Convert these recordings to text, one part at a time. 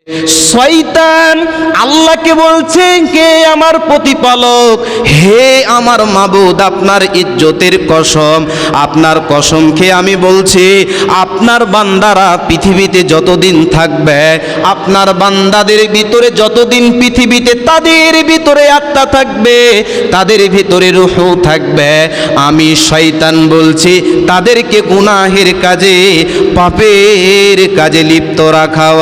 শয়তান আল্লাহকে বলছে, কে আমার প্রতিপালক, হে আমার মাবুদ, আপনার ইজ্জতের কসম, আপনার কসম খেয়ে আমি বলছি, আপনার বান্দারা পৃথিবীতে যতদিন থাকবে, আপনার বান্দাদের ভিতরে যতদিন পৃথিবীতে তাদের ভিতরে আত্মা থাকবে, তাদের ভিতরে রূহ থাকবে, আমি শয়তান বলছি তাদেরকে গুনাহের কাজে, পাপের কাজে লিপ্ত রাখাও।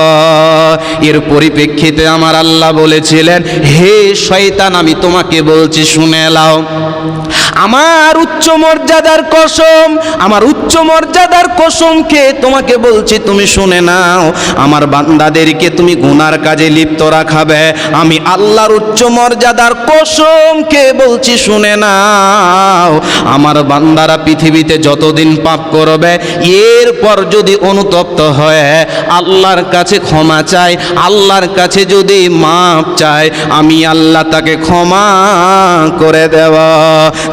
এর পরিপ্রেক্ষিতে আমার আল্লাহ বলেছিলেন, হে শয়তান, আমি তোমাকে বলছি শুনে নাও, আমার উচ্চ মর্যাদার কসম, আমার উচ্চ মর্যাদার কসম খেয়ে তোমাকে বলছি তুমি শুনে নাও, আমার বান্দাদেরকে তুমি গুনার কাজে লিপ্ত রাখাবে, আমি আল্লাহর উচ্চ মর্যাদার কসম খেয়ে বলছি শুনে নাও, আমার বান্দারা পৃথিবীতে যতদিন পাপ করবে, এরপর যদি অনুতপ্ত হয়ে আল্লাহর কাছে ক্ষমা চায়, আল্লাহর কাছে যদি মাপ চায়, আমি আল্লাহ তাকে ক্ষমা করে দেব।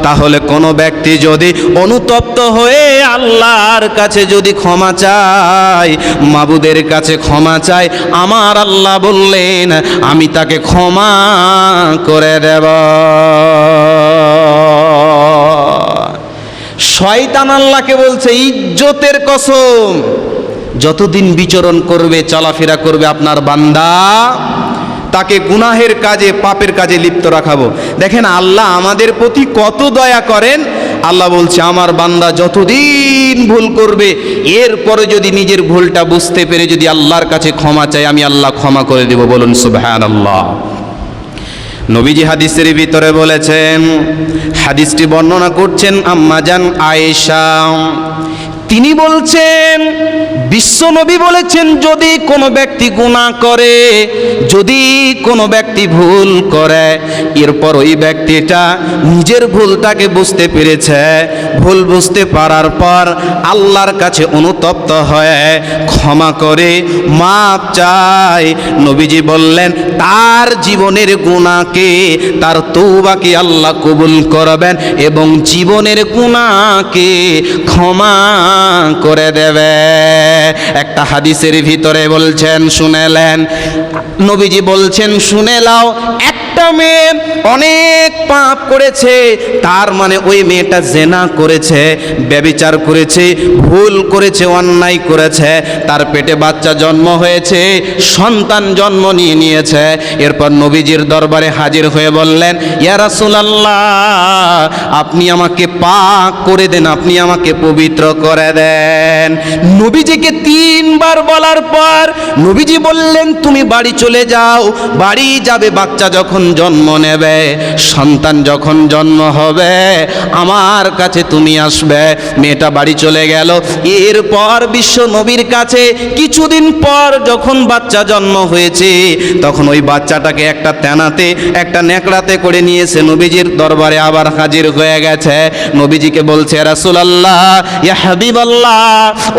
তাহলে কোনো ব্যক্তি যদি অনুতপ্ত হয়ে আল্লাহর কাছে যদি ক্ষমা চায়, মাবুদের কাছে ক্ষমা চায়, আমার আল্লাহ বললেন আমি তাকে ক্ষমা করে দেব। শয়তান আল্লাহকে বলছে ইজ্জতের কসম, যতদিন বিচরণ করবে, চলাফেরা করবে আপনার বান্দা, তাকে গুনাহের কাজে, পাপের কাজে লিপ্ত রাখাবো। দেখেন আল্লাহ আমাদের প্রতি কত দয়া করেন। আল্লাহ বলছে আমার বান্দা যতদিন ভুল করবে, এরপরে যদি নিজের ভুলটা বুঝতে পেরে যদি আল্লাহর কাছে ক্ষমা চায়, আমি আল্লাহ ক্ষমা করে দেব। বলুন সুবহানাল্লাহ। নবীজি হাদিসের ভিতরে বলেছেন, হাদিসটি বর্ণনা করছেন আম্মা জান আয়েশা, তিনি বলছেন, বিশ্ব নবী বলেছেন, যদি কোনো ব্যক্তি গুনাহ করে, যদি কোনো ব্যক্তি ভুল করে, এরপর ওই ব্যক্তিটা নিজের ভুলটাকে বুঝতে পেরেছে, ভুল বুঝতে পারার পর আল্লাহর কাছে অনুতপ্ত হয়ে ক্ষমা করে মাপ চায়, নবীজি বললেন তার জীবনের গুনাহকে, তার তওবাকে আল্লাহ কবুল করবেন এবং জীবনের গুনাহকে ক্ষমা করে দেবে। একটা হাদিসের ভিতরে বলছেন, শুনেলেন, নবীজি বলছেন শুনে নাও, একটা মেয়ে অনেক পাপ করেছে, তার মানে ওই মেয়েটা জেনা করেছে, ব্যভিচার করেছে, ভুল করেছে, অন্যায় করেছে, তার পেটে বাচ্চা জন্ম হয়েছে, সন্তান জন্ম নিয়েছে। এরপর নবীজির দরবারে হাজির হয়ে বললেন, ইয়া রাসূলুল্লাহ, আপনি আমাকে পাক করে দেন, আপনি আমাকে পবিত্র করে দেন। নবীজিকে 3 বার বলার পর নবীজি বললেন, তুমি বাড়ি চলে যাও, বাড়ি যাবে, বাচ্চা যখন জন্ম নেবে, সন্তান যখন জন্ম হবে, আমার কাছে তুমি আসবে। মেয়েটা বাড়ি চলে গেল। এরপর বিশ্ব নবীর কাছে কিছুদিন পর যখন বাচ্চা জন্ম হয়েছে, তখন ওই বাচ্চাটাকে একটা তেনাতে, একটা নেকড়াতে করে নিয়েছে, নবীজির দরবারে আবার হাজির হয়ে গেছে। নবীজিকে বলছে, রাসূলুল্লাহ, ইয়া হাবিবাল্লাহ,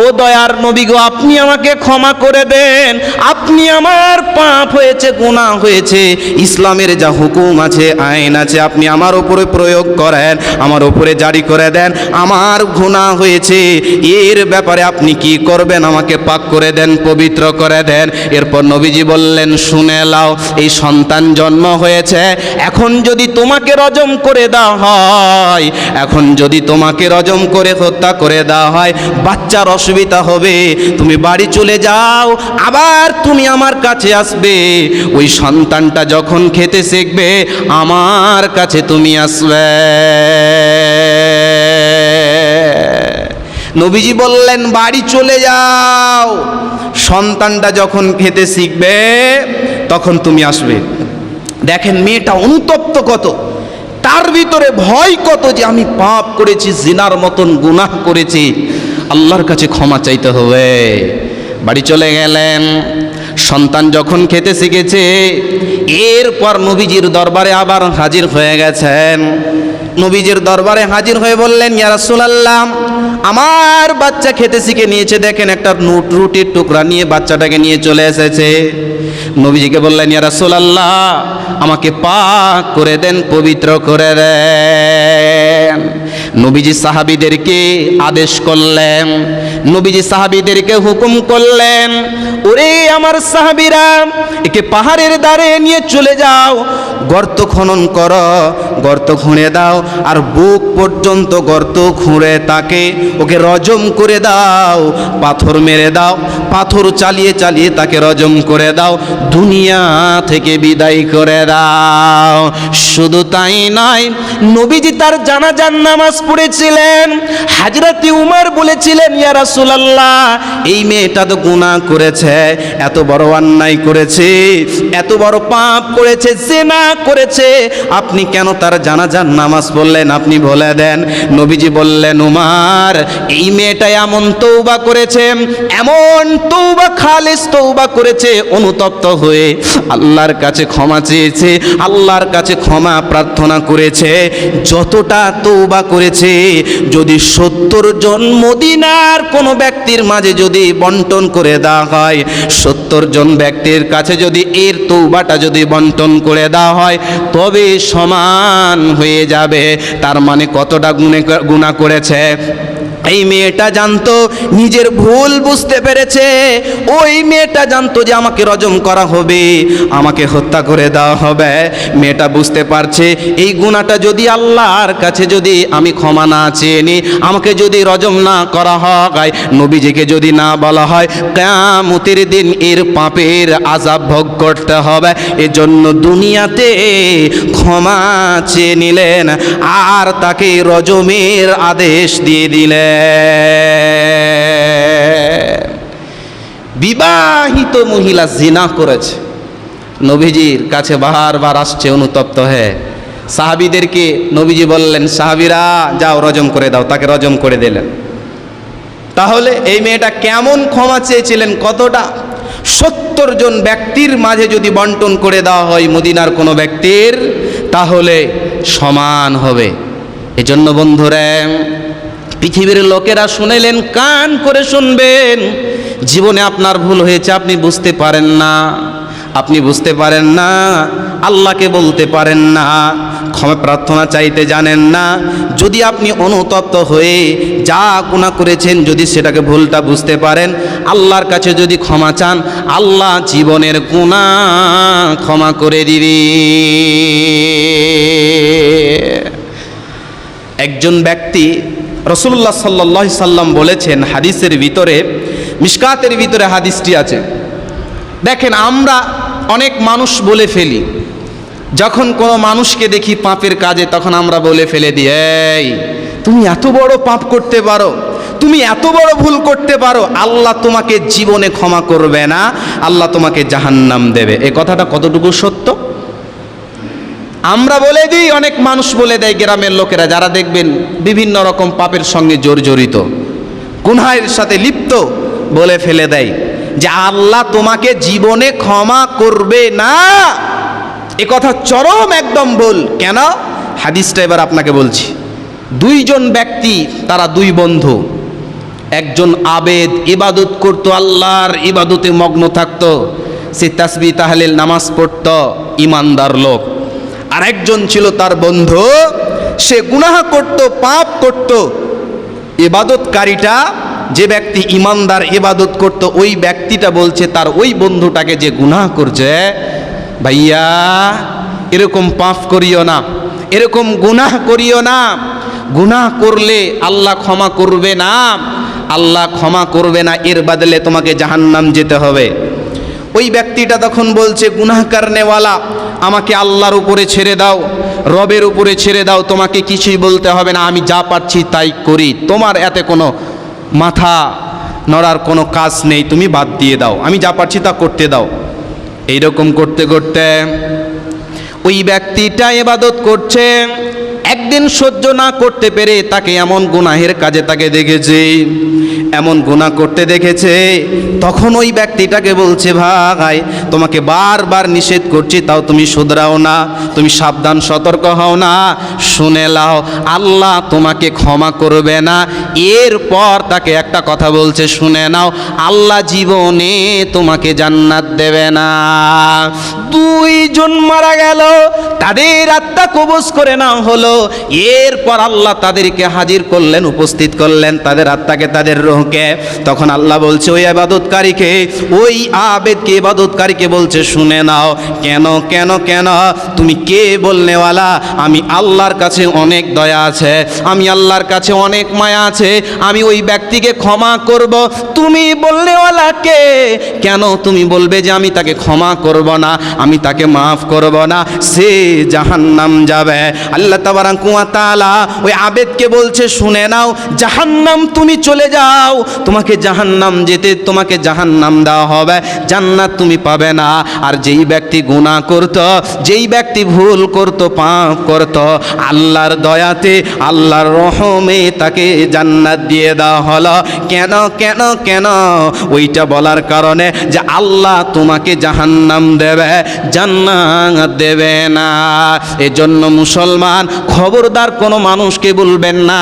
ও দয়ার নবী গো, আপনি আমাকে ক্ষমা করে দেন, আপনি আমার পাপ হয়েছে, গুনাহ হয়েছে, ইসলামের যা হুকুম আছে, আইন আছে, আপনি আমার উপরে প্রয়োগ করেন, আমার উপরে জারি করে দেন, আমার গুনাহ হয়েছে, এর ব্যাপারে আপনি কি করবেন, আমাকে পাক করে দেন, পবিত্র করে দেন। এরপর নবীজি বললেন, শুনে নাও, এই সন্তান জন্ম হয়েছে, এখন যদি তোমাকে রজম করে দেওয়া হয়, এখন যদি তোমাকে রজম করে হত্যা করে দেওয়া হয়, বাচ্চার অসুবিধা হবে, তুমি বাড়ি চলে যাও, আবার তুমি আমার কাছে আসবে, ওই সন্তানটা যখন খেতে শিখবে, আমার কাছে তুমি আসবে। নবীজি বললেন, বাড়ি চলে যাও, সন্তানটা যখন খেতে শিখবে তখন তুমি আসবে। দেখেন মেয়েটা অনুতপ্ত কত, তার ভিতরে ভয় কত, যে আমি পাপ করেছি, জিনার মতন গুনাহ করেছি, আল্লাহর কাছে ক্ষমা চাইতে হবে। বাড়ি চলে গেলেন। সন্তান যখন খেতে শিখেছে, এরপর নবীজির দরবারে আবার হাজির হয়ে গেছেন। নবীজির দরবারে হাজির হয়ে বললেন, ইয়া রাসূলুল্লাহ, আমার বাচ্চা খেতে শিখে নিয়েছে, দেখেন একটা রুটির টুকরা নিয়ে বাচ্চাটাকে নিয়ে চলে এসেছে। নবীজিকে বললেন, ইয়া রাসূলুল্লাহ, আমাকে পাক করে দেন, পবিত্র করে দেন। নবীজি সাহাবীদেরকে আদেশ করলেন, নবীজি সাহাবীদেরকে হুকুম করলেন, ওরে আমার সাহাবীরা, একে পাহাড়ের ধারে নিয়ে চলে যাও, গর্ত খনন করো, গর্ত খুঁড়ে দাও, আর বুক পর্যন্ত গর্ত খুঁড়ে তাকে ওকে রজম করে দাও, পাথর মেরে দাও, পাথর চালিয়ে চালিয়ে তাকে রজম করে দাও, দুনিয়া থেকে বিদায় করে দাও। শুধু তাই নয়, নবীজি তার জানাজার নামাজ পড়েছিলেন। হযরত উমর বলেছিলেন, ইয়া রাসূলুল্লাহ, এই মেয়েটা তো গুনাহ করেছে, এত বড় অন্যায় করেছে, এত বড় পাপ করেছে, জিনা করেছে, আপনি কেন তার জানাজার নামাজ পড়লেন? আপনি বলে দেন। নবীজি বললেন, উমর, এই মেয়েটা এমন তওবা করেছে, এমন তওবা, খালিস তওবা করেছে, অনুতপ্ত হয়ে আল্লাহর কাছে ক্ষমা চেয়েছে, আল্লাহর কাছে ক্ষমা প্রার্থনা করেছে, যতটা তওবা করেছে যদি 70 জন মদিনার কোনো ব্যক্তির মাঝে যদি বন্টন করে দেওয়া হয়, 70 জন ব্যক্তির কাছে যদি এর তওবাটা যদি বন্টন করে দেওয়া হয়, তবে সমান হয়ে যাবে। তার মানে কতটা গুনাহ করেছে। এই মেয়েটা জানতো, নিজের ভুল বুঝতে পেরেছে। ওই মেয়েটা জানতো যে আমাকে রজম করা হবে, আমাকে হত্যা করে দেওয়া হবে। মেয়েটা বুঝতে পারছে এই গুনাহটা যদি আল্লাহর কাছে যদি আমি ক্ষমা না চেয়ে নিই, আমাকে যদি রজম না করা হয়, নবীজিকে যদি না বলা হয়, কিয়ামতের দিন এর পাপের আযাব ভোগ করতে হবে। এজন্য দুনিয়াতে ক্ষমা চেয়ে নিলেন আর তাকে রজমের আদেশ দিয়ে দিলেন। বিবাহিত মহিলা জিনা করেছে, নবীজির কাছে বারবার আসছে অনুতপ্ত হয়ে। সাহাবীদেরকে নবীজি বললেন, সাহাবীরা যাও রজম করে দাও, তাকে রজম করে দিলেন। তাহলে এই মেয়েটা কেমন ক্ষমা চেয়েছিলেন, কতটা? 70 জন ব্যক্তির মাঝে যদি বন্টন করে দেওয়া হয় মদিনার কোনো ব্যক্তির, তাহলে সমান হবে। এজন্য বন্ধুরা, পৃথিবীর লোকেরা শুনেলেন, কান করে শুনবেন। জীবনে আপনার ভুল হয়েছে, আপনি বুঝতে পারেন না, আপনি বুঝতে পারেন না, আল্লাহকে বলতে পারেন না, ক্ষমা প্রার্থনা চাইতে জানেন না। যদি আপনি অনুতপ্ত হয়ে যা গুনাহ করেছেন, যদি সেটাকে ভুলটা বুঝতে পারেন, আল্লাহর কাছে যদি ক্ষমা চান, আল্লাহ জীবনের গুনাহ ক্ষমা করে দিবে। একজন ব্যক্তি, রাসূলুল্লাহ সাল্লাল্লাহু আলাইহি সাল্লাম বলেছেন, হাদিসের ভিতরে, মিশকাতের ভিতরে হাদিসটি আছে। দেখেন, আমরা অনেক মানুষ বলে ফেলি, যখন কোনো মানুষকে দেখি পাপের কাজে, তখন আমরা বলে ফেলে দিই, এই তুমি এত বড় পাপ করতে পারো, তুমি এত বড় ভুল করতে পারো, আল্লাহ তোমাকে জীবনে ক্ষমা করবে না, আল্লাহ তোমাকে জাহান্নাম দেবে। এই কথাটা কতটুকু সত্য? আমরা বলে দিই, অনেক মানুষ বলে দেয়, গ্রামের লোকেরা যারা দেখবেন বিভিন্ন রকম পাপের সঙ্গে জড়িত, গুনাহের সাথে লিপ্ত, বলে ফেলে দেয় যে আল্লাহ তোমাকে জীবনে ক্ষমা করবে না। এ কথা চরম একদম ভুল। কেন? হাদিসটা এবার আপনাকে বলছি। 2 জন ব্যক্তি, তারা 2 বন্ধু। একজন আবেদ, ইবাদত করতো, আল্লাহর ইবাদতে মগ্ন থাকতো, সে তাসবিহ তাহলিল নামাজ পড়তো, ইমানদার লোক। আর একজন ছিল তার বন্ধু, সে গুনাহ করত, পাপ করত। ইবাদতকারীটা, যে ব্যক্তি ইমানদার ইবাদত করত, ওই ব্যক্তিটা বলছে তার ওই বন্ধুটাকে যে গুনাহ করছে, ভাইয়া এরকম পাপ করিও না, এরকম গুনাহ করিও না, গুনাহ করলে আল্লাহ ক্ষমা করবে না, আল্লাহ ক্ষমা করবে না, এর বদলে তোমাকে জাহান্নাম যেতে হবে। ওই ব্যক্তিটা তখন বলছে, গুনাহ করনেওয়ালা, আমাকে আল্লাহর উপরে ছেড়ে দাও, রবের উপরে ছেড়ে দাও, তোমাকে কিছুই বলতে হবে না, আমি যা পারছি তাই করি, তোমার এতে কোনো মাথা নড়ার কোনো কাজ নেই, তুমি বাদ দিয়ে দাও, আমি যা পারছি তা করতে দাও। এইরকম করতে করতে ওই ব্যক্তিটা ইবাদত করছে, একদিন সহ্য না করতে পেরে তাকে এমন গুনাহের কাজে তাকে দেখেছে, এমন গুনাহ করতে দেখেছে, তখন ওই ব্যক্তিটাকে বলছে, ভাই তোমাকে বারবার নিষেধ করছি, তাও তুমি শুধরাও না, তুমি সাবধান সতর্ক হও না, শুনে লাও, আল্লাহ তোমাকে ক্ষমা করবে না। এরপর তাকে একটা কথা বলছে, শুনে নাও, আল্লাহ জীবনে তোমাকে জান্নাত দেবে না। দুইজন মারা গেল, তাদের আত্মা কবজ করে নেওয়া হলো। এরপর আল্লাহ তাদেরকে হাজির করলেন, উপস্থিত করলেন তাদের আত্মাকে, তাদের রূহকে। তখন আল্লাহ বলছে ওই ইবাদতকারীকে, ওই আবেদকে, ইবাদতকারীকে বলছে শুনে নাও। কেন কেন কেন? তুমি কে বলনেওয়ালা? আমি আল্লাহর কাছে অনেক দয়া আছে, আমি আল্লাহর কাছে অনেক মায়া আছে, আমি ওই ব্যক্তিকে ক্ষমা করব। তুমি বলনেওয়ালা কে? কেন তুমি বলবে যে আমি তাকে ক্ষমা করব না, আমি তাকে মাফ করব না? সে জাহান্নাম যাবে। আল্লাহ তাবারাকা ওয়া তাআলা ওই আবেদকে বলছে শুনে নাও, জাহান্নাম তুমি চলে যাও, তোমাকে জাহান্নাম যেতে, তোমাকে জাহান্নাম দেওয়া হবে, জান্নাত তুমি পাবে না। আর যেই ব্যক্তি গুনাহ করত, যেই ব্যক্তি ভুল করত, পাপ করত, আল্লাহর দয়াতে, আল্লাহর রহমে তাকে জান্নাত দিয়ে দেওয়া হলো। কেন কেন কেন? ওইটা বলার কারণে যে আল্লাহ তোমাকে জাহান্নাম দেবে, জান্নাত দেবে না। এজন্য মুসলমান খবরদার কোনো মানুষকে বলবেন না,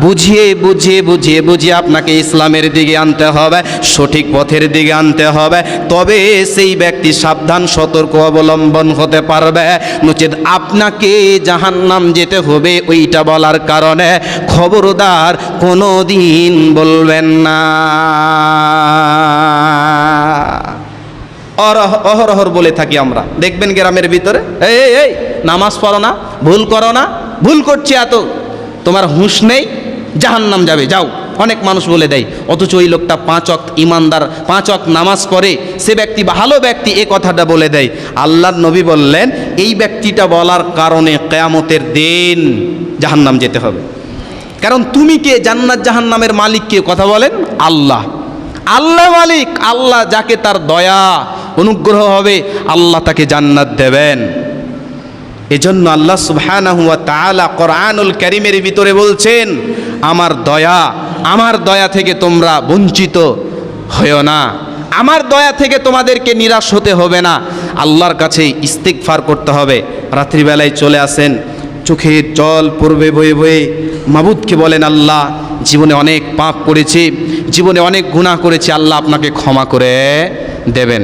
বুঝিয়ে বুঝিয়ে বুঝিয়ে বুঝিয়ে আপনাকে ইসলামের দিকে আনতে হবে, সঠিক পথের দিকে আনতে হবে, তবে সেই ব্যক্তি সাবধান সতর্ক অবলম্বন হতে পারবে। নচেত আপনাকে জাহান্নাম যেতে হবে ওইটা বলার কারণে খবরদার কোনো দিন বলবেন না। অহরহর বলে থাকি আমরা, দেখবেন গ্রামের ভিতরে, এই এই নামাজ পড়ো না, ভুল করো না, ভুল করছি এত, তোমার হুঁশ নেই, জাহান্নাম যাবে, যাও। অনেক মানুষ বলে দেয়, অথচ ওই লোকটা 5 ওয়াক্ত ইমানদার, 5 ওয়াক্ত নামাজ পড়ে, সে ব্যক্তি ভালো ব্যক্তি, এ কথাটা বলে দেয়। আল্লাহর নবী বললেন এই ব্যক্তিটা বলার কারণে কিয়ামতের দিন জাহান্নাম যেতে হবে। কারণ তুমি কে? জান্নাত জাহান্নামের মালিক কে? কথা বলেন, আল্লাহ। আল্লাহ মালিক, আল্লাহ যাকে তার দয়া অনুগ্রহ হবে আল্লাহ তাকে জান্নাত দেবেন। এজন্য আল্লাহ সুবহানাহু ওয়া তাআলা কোরআনুল কারীমের ভিতরে বলছেন আমার দয়া থেকে তোমরা বঞ্চিত হয়ো না, আমার দয়া থেকে তোমাদেরকে নিরাশ হতে হবে না। আল্লাহর কাছে ইস্তিগফার করতে হবে। রাত্রিবেলায় চলে আসেন, চোখের জল পড়বে বয়ে বয়ে, মাবুদকে বলেন আল্লাহ জীবনে অনেক পাপ করেছি, জীবনে অনেক গুনাহ করেছি, আল্লাহ আপনাকে ক্ষমা করে দেবেন।